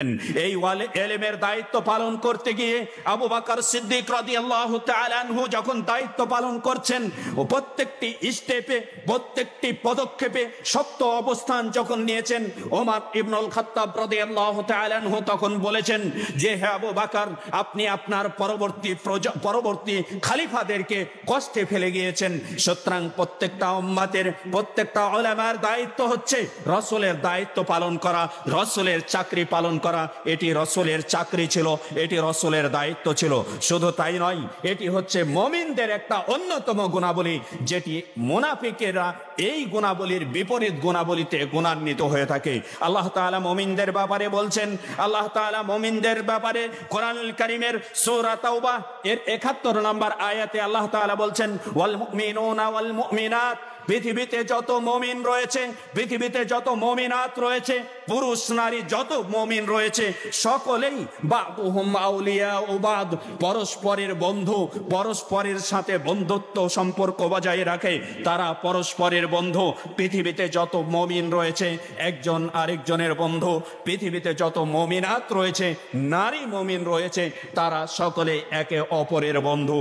এই এলেমের দায়িত্ব পালন করতে গিয়ে আবু বকর সিদ্দিক রাদিয়াল্লাহু তাআলা আনহু যখন দায়িত্ব পালন করছেন ও প্রত্যেকটি স্টেপে প্রত্যেকটি পদক্ষেপে শক্ত অবস্থান যখন নিয়েছেন, ওমর ইবনুল খাত্তাব রাদিয়াল্লাহু তাআলা আনহু তখন বলেছেন যে হে আবু বকর, আপনি আপনার পরবর্তী খলিফাদেরকে কষ্টে ফেলে গিয়েছেন। সুতরাং প্রত্যেকটা উম্মতের প্রত্যেকটা উলামার দায়িত্ব হচ্ছে রাসূলের দায়িত্ব পালন করা, রাসূলের চাকরি পালন করা। এটি রাসূলের চাকরি ছিল, এটি রাসূলের দায়িত্ব ছিল। শুধু তাই নয়, এটি হচ্ছে মুমিনদের একটা অন্যতম গুণাবলী, যেটি মুনাফিকেরা এই গুণাবলীর বিপরীত গুণাবলীতে গুণান্বিত হয়ে থাকে। আল্লাহ তাআলা মুমিনদের ব্যাপারে বলছেন, আল্লাহ তাআলা মুমিনদের ব্যাপারে কোরআনুল কারীমের সূরা তাওবা এর ৭১ নম্বর আয়াতে আল্লাহ তাআলা বলছেন, ওয়াল মুমিনুনা ওয়াল মুমিনাত, পৃথিবীতে যত মুমিন রয়েছে, পৃথিবীতে যত মুমিনাত রয়েছে, পুরুষ নারী যত মুমিন রয়েছে, সকলেই বাদুহুম আউলিয়াউ বাদ, পরস্পরের বন্ধু, পরস্পরের সাথে বন্ধুত্ব সম্পর্ক বজায় রাখে, তারা পরস্পরের বন্ধু। পৃথিবীতে যত মুমিন রয়েছে একজন আরেকজনের বন্ধু, পৃথিবীতে যত মুমিনাত রয়েছে, নারী মুমিন রয়েছে, তারা সকলে একে অপরের বন্ধু।